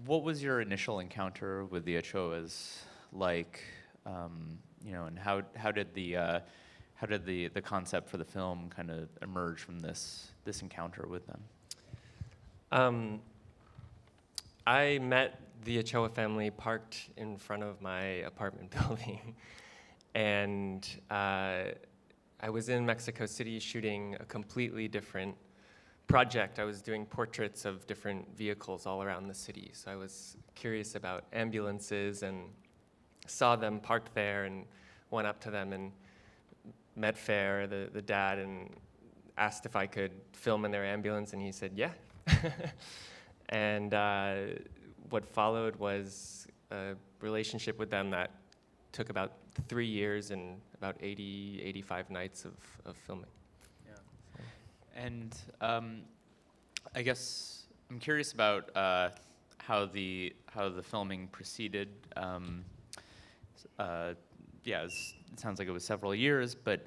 what was your initial encounter with the Ochoas like? And how did the concept for the film kind of emerge from this encounter with them? I met the Ochoa family parked in front of my apartment building, and I was in Mexico City shooting a completely different project. I was doing portraits of different vehicles all around the city, so I was curious about ambulances and saw them parked there and went up to them and met Fair, the dad, and asked if I could film in their ambulance, and he said, yeah. And what followed was a relationship with them that took about 3 years and about 85 nights of filming. Yeah. And I guess I'm curious about how the filming proceeded. It sounds like it was several years, but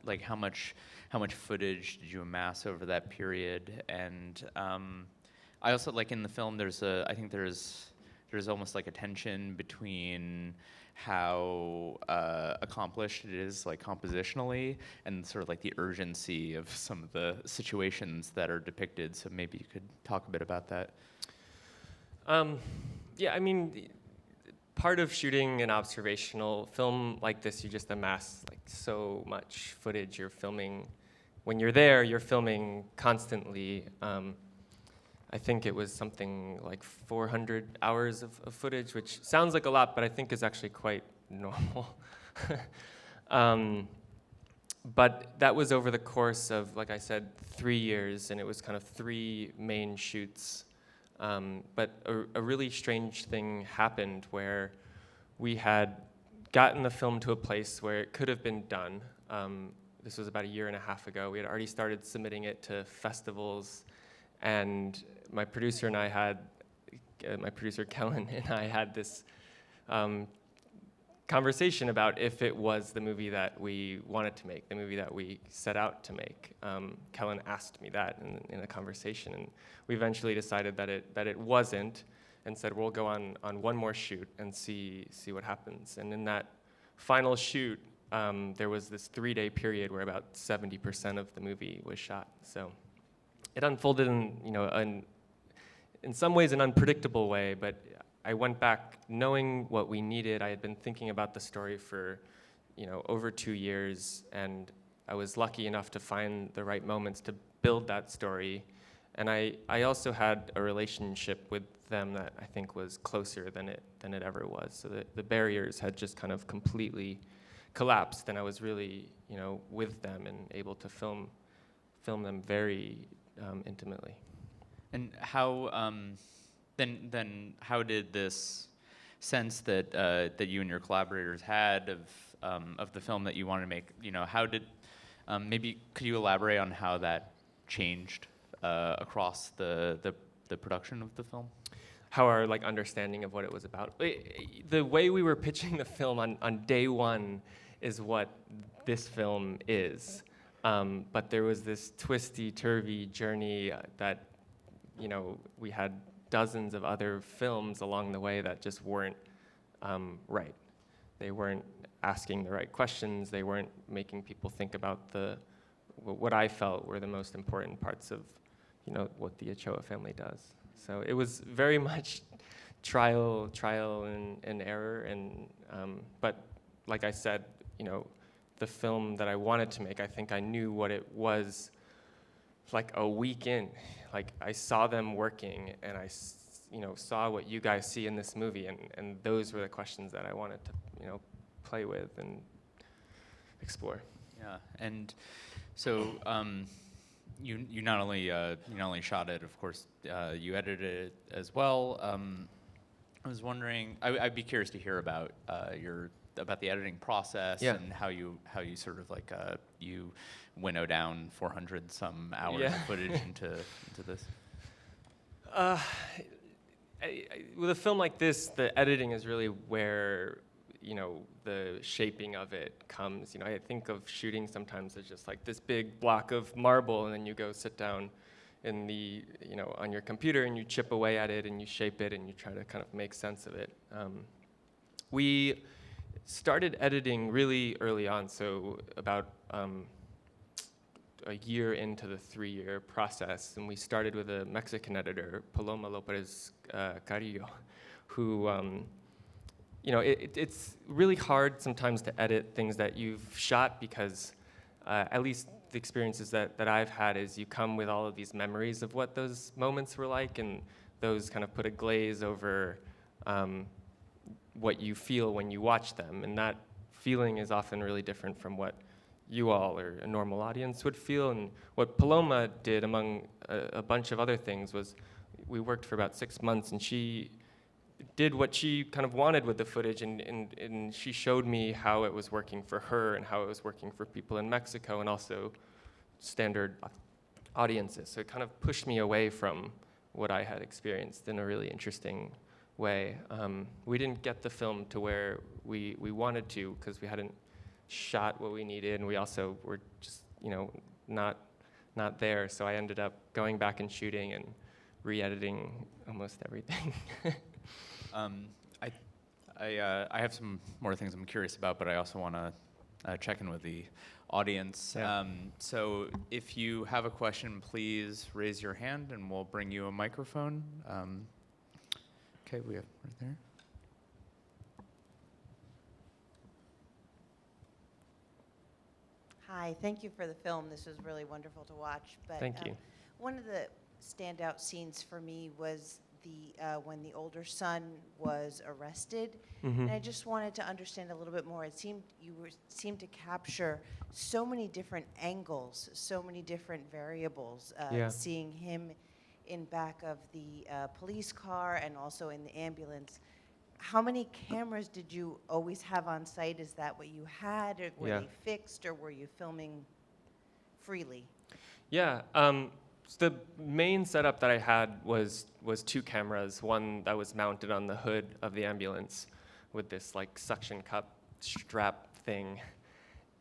like how much footage did you amass over that period? And I also, like, in the film, I think there's almost like a tension between how accomplished it is, like, compositionally, and sort of like the urgency of some of the situations that are depicted. So maybe you could talk a bit about that. Yeah, I mean, part of shooting an observational film like this, you just amass like so much footage. You're filming, when you're there, you're filming constantly. I think it was something like 400 hours of footage, which sounds like a lot, but I think is actually quite normal. But that was over the course of, like I said, 3 years, and it was kind of 3 main shoots. But a really strange thing happened where we had gotten the film to a place where it could have been done. This was about 1.5 years ago. We had already started submitting it to festivals, and my producer and I had, my producer Kellen and I had this conversation about if it was the movie that we wanted to make, the movie that we set out to make. Kellen asked me that in a conversation, and we eventually decided that it wasn't, and said we'll go on one more shoot and see what happens. And in that final shoot, there was this 3-day period where about 70% of the movie was shot. So it unfolded in some ways an unpredictable way, but I went back knowing what we needed. I had been thinking about the story for, over 2 years, and I was lucky enough to find the right moments to build that story. And I also had a relationship with them that I think was closer than it ever was. So the barriers had just kind of completely collapsed, and I was really, with them and able to film them very intimately. And how then how did this sense that you and your collaborators had of the film that you wanted to make, how did maybe could you elaborate on how that changed across the production of the film? How our understanding of what it was about. The way we were pitching the film on day one is what this film is. But there was this twisty-turvy journey that, we had dozens of other films along the way that just weren't right. They weren't asking the right questions. They weren't making people think about what I felt were the most important parts of, what the Ochoa family does. So it was very much trial and error. And but like I said, the film that I wanted to make, I think I knew what it was like a week in. Like, I saw them working, and I saw what you guys see in this movie, and those were the questions that I wanted to play with and explore. Yeah, and so you not only shot it, of course, you edited it as well. I was wondering, I'd be curious to hear about about the editing process. Yeah. And how you sort of you winnow down 400 some hours Yeah. of footage into this. With a film like this, the editing is really where the shaping of it comes. I think of shooting sometimes as just like this big block of marble, and then you go sit down in the, on your computer, and you chip away at it and you shape it and you try to kind of make sense of it. We started editing really early on, so about a year into the 3-year process, and we started with a Mexican editor, Paloma Lopez Carrillo, who, it's really hard sometimes to edit things that you've shot because at least the experiences that I've had is you come with all of these memories of what those moments were like, and those kind of put a glaze over what you feel when you watch them, and that feeling is often really different from what you all or a normal audience would feel. And what Paloma did, among a bunch of other things, was we worked for about 6 months, and she did what she kind of wanted with the footage, and she showed me how it was working for her and how it was working for people in Mexico and also standard audiences. So it kind of pushed me away from what I had experienced in a really interesting way. We didn't get the film to where we wanted to because we hadn't shot what we needed, and we also were just, not there. So I ended up going back and shooting and re-editing almost everything. I have some more things I'm curious about, but I also want to check in with the audience. Yeah. So if you have a question, please raise your hand and we'll bring you a microphone. Okay, we have right there. Hi, thank you for the film. This was really wonderful to watch. But Thank you. one of the standout scenes for me was when the older son was arrested. Mm-hmm. And I just wanted to understand a little bit more. It seemed seemed to capture so many different angles, so many different variables. Yeah. Seeing him in back of the police car and also in the ambulance. How many cameras did you always have on site? Is that what you had? Or were Yeah. they fixed, or were you filming freely? Yeah. So the main setup that I had was 2 cameras. One that was mounted on the hood of the ambulance with this like suction cup strap thing,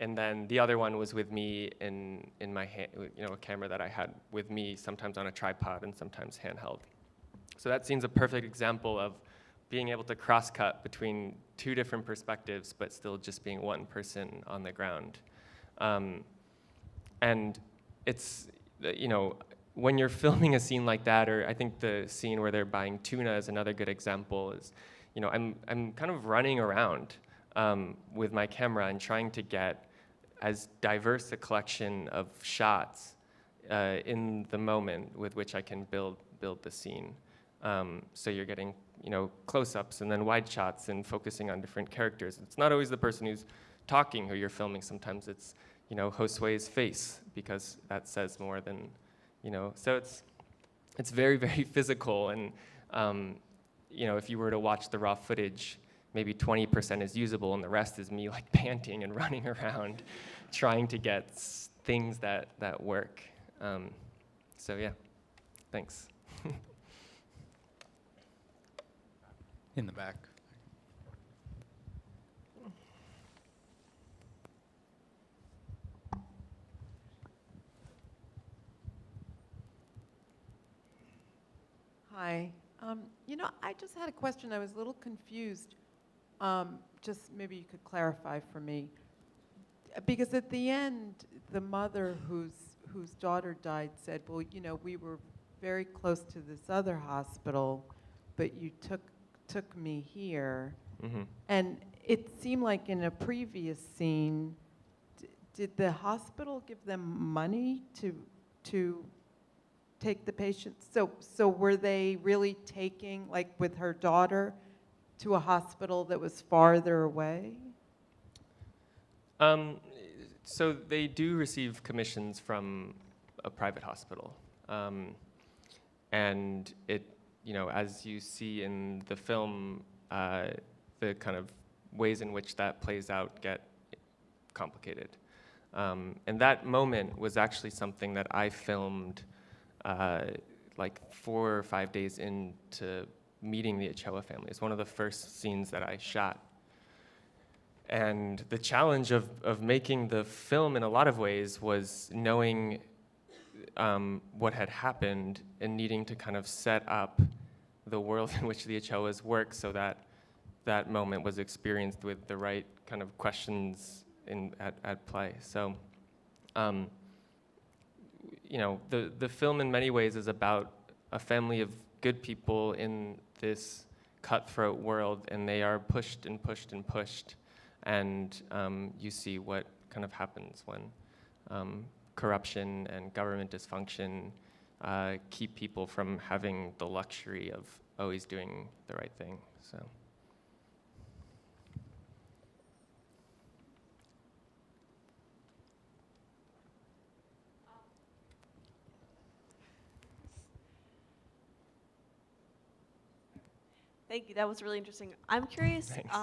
and then the other one was with me in my hand. A camera that I had with me, sometimes on a tripod and sometimes handheld. So that scene's a perfect example of being able to cross-cut between 2 different perspectives, but still just being one person on the ground. And it's, when you're filming a scene like that, or I think the scene where they're buying tuna is another good example, is, I'm kind of running around with my camera and trying to get as diverse a collection of shots in the moment with which I can build the scene. So you're getting, close-ups and then wide shots and focusing on different characters. It's not always the person who's talking who you're filming. Sometimes it's, Josué's face, because that says more than, So it's very, very physical. And, if you were to watch the raw footage, maybe 20% is usable and the rest is me like panting and running around trying to get things that work. So yeah, thanks. In the back. Hi. I just had a question. I was a little confused. Just maybe you could clarify for me. Because at the end, the mother whose daughter died said, well, we were very close to this other hospital, but you took me here. Mm-hmm. And it seemed like in a previous scene, did the hospital give them money to take the patient? So were they really taking, like with her daughter, to a hospital that was farther away? So they do receive commissions from a private hospital. And it, as you see in the film, the kind of ways in which that plays out get complicated. And that moment was actually something that I filmed like 4 or 5 days into meeting the Ochoa family. It's one of the first scenes that I shot. And the challenge of making the film in a lot of ways was knowing what had happened and needing to kind of set up the world in which the Ochoas work so that that moment was experienced with the right kind of questions at play. So, you know, the film in many ways is about a family of good people in this cutthroat world, and they are pushed and pushed and pushed, and you see what kind of happens when corruption and government dysfunction keep people from having the luxury of always doing the right thing. So. Thank you. That was really interesting. I'm curious Thanks.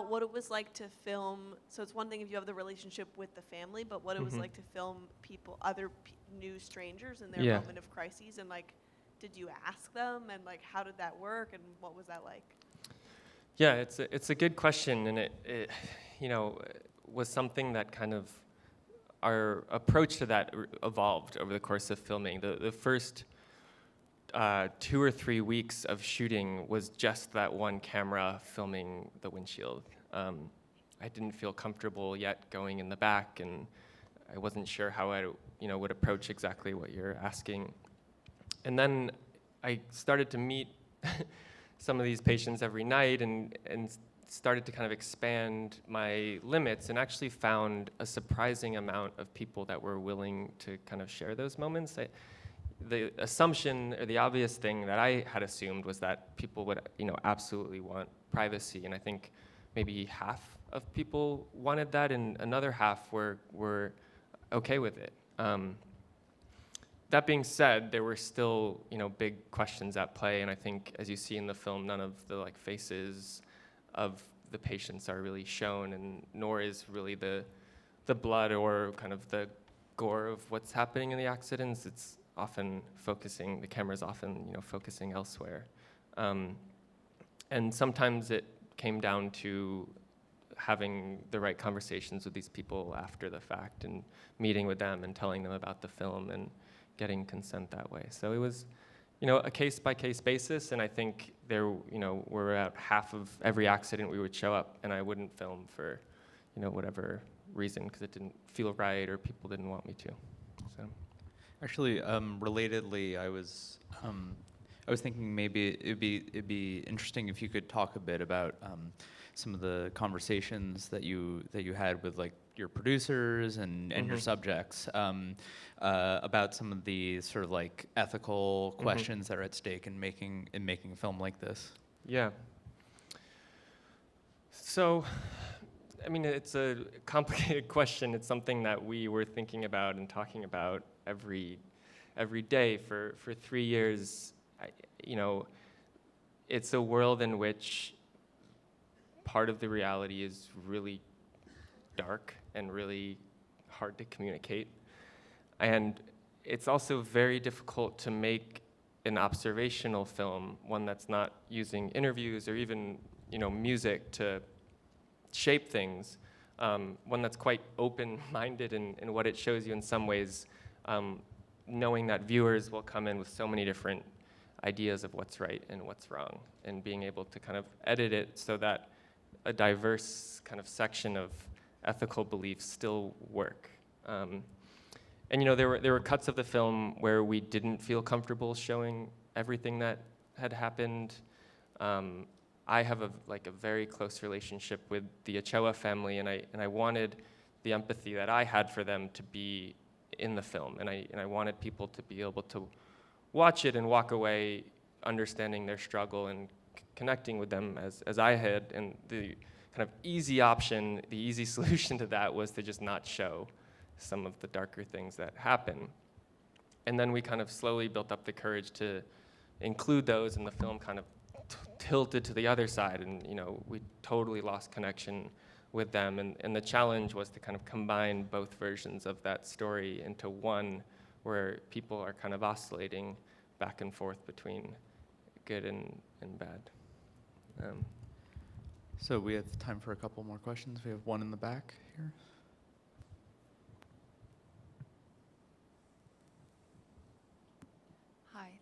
what it was like to film. So it's one thing if you have the relationship with the family, but what it was like to film people, new strangers in their Yeah. moment of crises, and like, did you ask them, and like, how did that work, and what was that like? Yeah, it's a good question, and it you know, was something that kind of our approach to that evolved over the course of filming. The first 2 or 3 weeks of shooting was just that one camera filming the windshield. I didn't feel comfortable yet going in the back, and I wasn't sure how I would approach exactly what you're asking. And then I started to meet some of these patients every night and started to kind of expand my limits, and actually found a surprising amount of people that were willing to kind of share those moments. The assumption, or the obvious thing that I had assumed, was that people would, absolutely want privacy, and I think maybe half of people wanted that, and another half were okay with it. That being said, there were still, big questions at play, and I think, as you see in the film, none of the faces of the patients are really shown, and nor is really the blood or kind of the gore of what's happening in the accidents. It's often the camera's often, focusing elsewhere. And sometimes it came down to having the right conversations with these people after the fact, and meeting with them and telling them about the film and getting consent that way. So it was, a case-by-case basis, and I think there, were about half of every accident we would show up, and I wouldn't film for, whatever reason, because it didn't feel right or people didn't want me to. So. Actually, relatedly, I was thinking maybe it'd be interesting if you could talk a bit about some of the conversations that you had with your producers and your subjects about some of the sort of ethical questions that are at stake in making a film like this. Yeah. So, I mean, it's a complicated question. It's something that we were thinking about and talking about every day for 3 years. It's a world in which part of the reality is really dark and really hard to communicate. And it's also very difficult to make an observational film, one that's not using interviews or even, music to shape things, one that's quite open-minded in what it shows you in some ways, knowing that viewers will come in with so many different ideas of what's right and what's wrong, and being able to kind of edit it so that a diverse kind of section of ethical beliefs still work. And there were cuts of the film where we didn't feel comfortable showing everything that had happened. I have a very close relationship with the Ochoa family, and I wanted the empathy that I had for them to be in the film, and I wanted people to be able to watch it and walk away understanding their struggle and connecting with them as I had. And the kind of easy option, the easy solution to that was to just not show some of the darker things that happen. And then we kind of slowly built up the courage to include those, and the film kind of tilted to the other side, and we totally lost connection with them. And the challenge was to kind of combine both versions of that story into one where people are kind of oscillating back and forth between good and bad. So we have time for a couple more questions. We have one in the back here.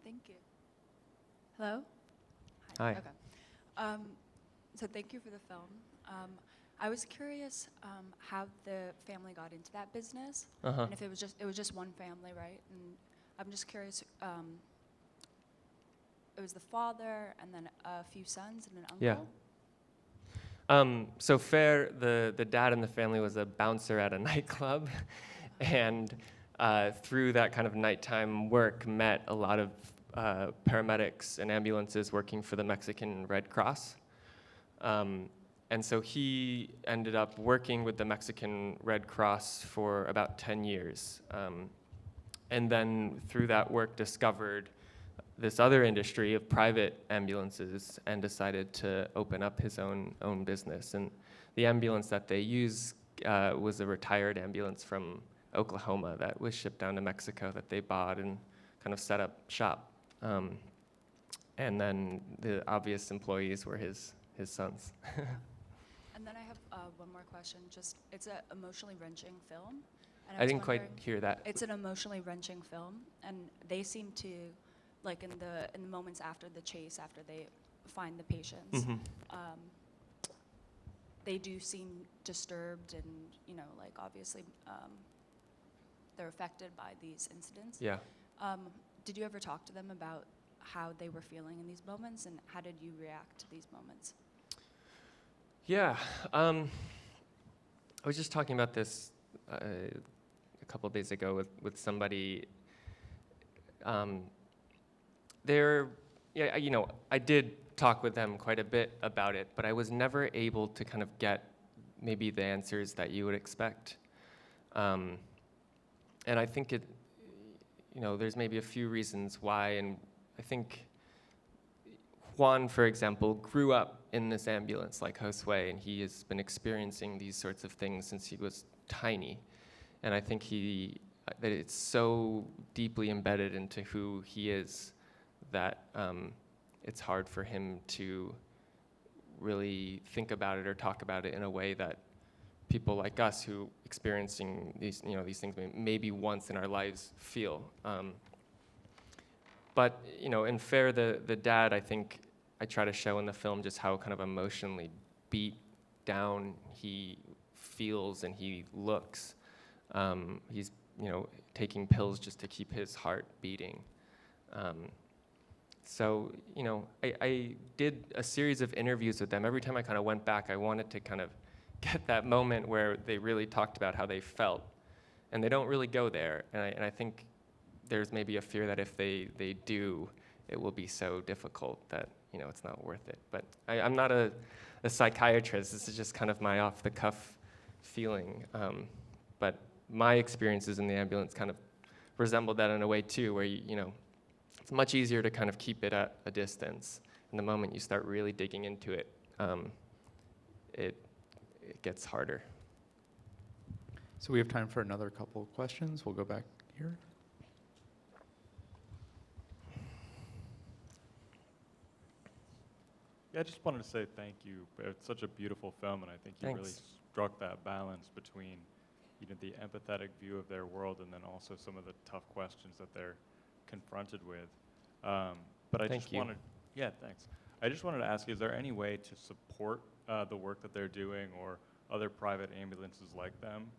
Thank you. Hello? Hi. Okay. So thank you for the film. I was curious how the family got into that business, Uh-huh. and if it was just one family, right? And I'm just curious. It was the father, and then a few sons, and an uncle. Yeah. So Fair, the dad in the family was a bouncer at a nightclub, and through that kind of nighttime work, met a lot of paramedics and ambulances working for the Mexican Red Cross. And so he ended up working with the Mexican Red Cross for about 10 years. And then through that work discovered this other industry of private ambulances and decided to open up his own business. And the ambulance that they use was a retired ambulance from Oklahoma that was shipped down to Mexico that they bought and kind of set up shop. And then the obvious employees were his sons. And then I have one more question. Just, it's an emotionally wrenching film. And I was didn't quite wondering- hear that. It's an emotionally wrenching film, and they seem to, like in the moments after the chase, after they find the patients, Mhm. they do seem disturbed, and like obviously they're affected by these incidents. Yeah. Did you ever talk to them about how they were feeling in these moments, and how did you react to these moments? Yeah. I was just talking about this a couple of days ago with somebody. I did talk with them quite a bit about it, but I was never able to kind of get maybe the answers that you would expect. And I think there's maybe a few reasons why, and I think Juan, for example, grew up in this ambulance like Josué, and he has been experiencing these sorts of things since he was tiny. And I think that it's so deeply embedded into who he is that it's hard for him to really think about it or talk about it in a way that people like us who experiencing these things maybe once in our lives feel. But in Fair, the dad, I think I try to show in the film just how kind of emotionally beat down he feels and he looks. He's taking pills just to keep his heart beating. So I did a series of interviews with them. Every time I kind of went back, I wanted to kind of get that moment where they really talked about how they felt, and they don't really go there. And I think there's maybe a fear that if they do, it will be so difficult that it's not worth it. But I'm not a psychiatrist. This is just kind of my off-the-cuff feeling. But my experiences in the ambulance kind of resembled that in a way too, where it's much easier to kind of keep it at a distance. And the moment you start really digging into it, it gets harder. So we have time for another couple of questions. We'll go back here. Yeah, I just wanted to say thank you. It's such a beautiful film, and I think you really Thanks. struck that balance between, the empathetic view of their world and then also some of the tough questions that they're confronted with. But I Thank just you. wanted, yeah, thanks. I just wanted to ask, is there any way to support the work that they're doing or other private ambulances like them?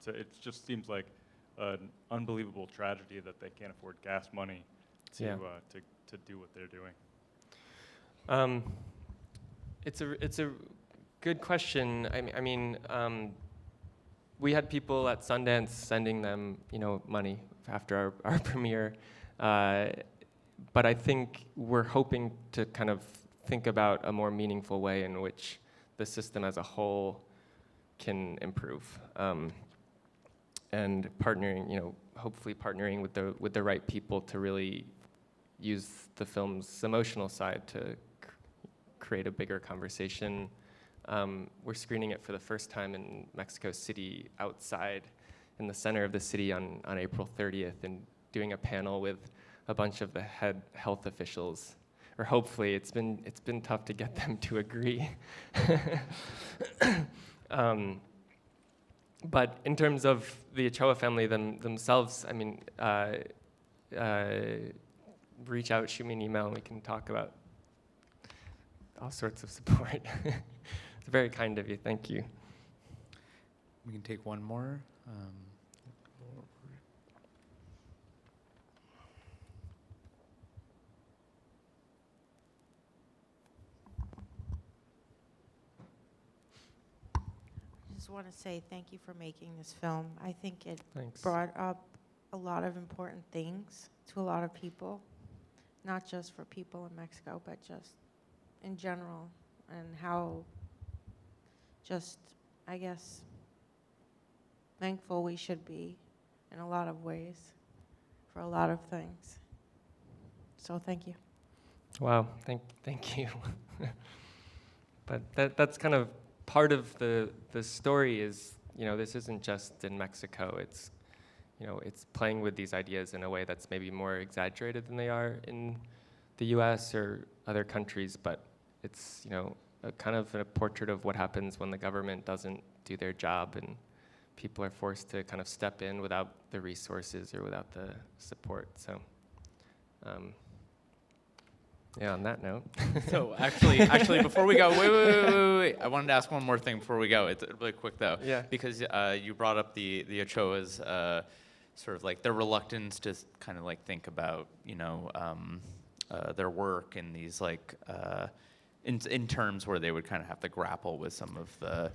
It just seems like an unbelievable tragedy that they can't afford gas money to Yeah. to do what they're doing. It's a good question. I mean, we had people at Sundance sending them, money after our premiere. But I think we're hoping to kind of think about a more meaningful way in which the system as a whole can improve. And partnering, hopefully partnering with the right people to really use the film's emotional side to create a bigger conversation. We're screening it for the first time in Mexico City, outside in the center of the city on April 30th, and doing a panel with a bunch of the head health officials. Or hopefully, it's been tough to get them to agree. But in terms of the Ochoa family themselves, I mean, reach out, shoot me an email, and we can talk about all sorts of support. It's very kind of you. Thank you. We can take one more. I just want to say thank you for making this film. I think it Thanks. brought up a lot of important things to a lot of people, not just for people in Mexico, but just in general, and how just, I guess, thankful we should be in a lot of ways for a lot of things. So thank you. Wow, thank you. But that's kind of part of the story is, this isn't just in Mexico. It's, it's playing with these ideas in a way that's maybe more exaggerated than they are in the US or other countries, but it's, a kind of a portrait of what happens when the government doesn't do their job and people are forced to kind of step in without the resources or without the support. So, yeah, on that note. So actually, before we go, wait. I wanted to ask one more thing before we go. It's really quick though. Yeah. Because you brought up the Ochoas, sort of like their reluctance to kind of like think about, their work in these like, in terms where they would kind of have to grapple with some of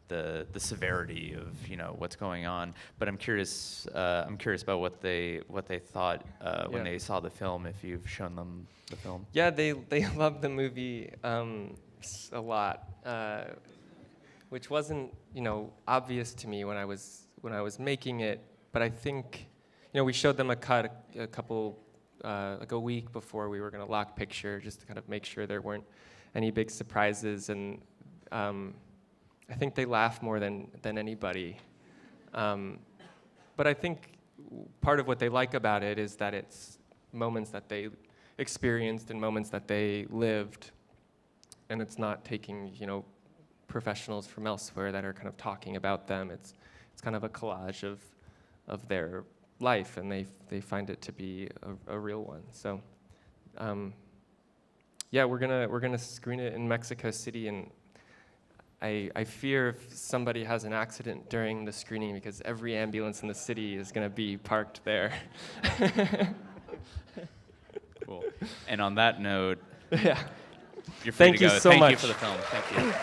the severity of what's going on. But I'm curious about what they thought when they saw the film. If you've shown them the film. Yeah, they loved the movie a lot, which wasn't obvious to me when I was making it. But I think we showed them a cut a couple like a week before we were going to lock picture, just to kind of make sure there weren't any big surprises, and I think they laugh more than anybody. But I think part of what they like about it is that it's moments that they experienced and moments that they lived, and it's not taking professionals from elsewhere that are kind of talking about them. It's kind of a collage of their life, and they find it to be a real one. So yeah, we're gonna screen it in Mexico City, and I fear if somebody has an accident during the screening, because every ambulance in the city is going to be parked there. Cool. And on that note, Yeah. you're free Thank to you go. so Thank you much. for the film. Thank you.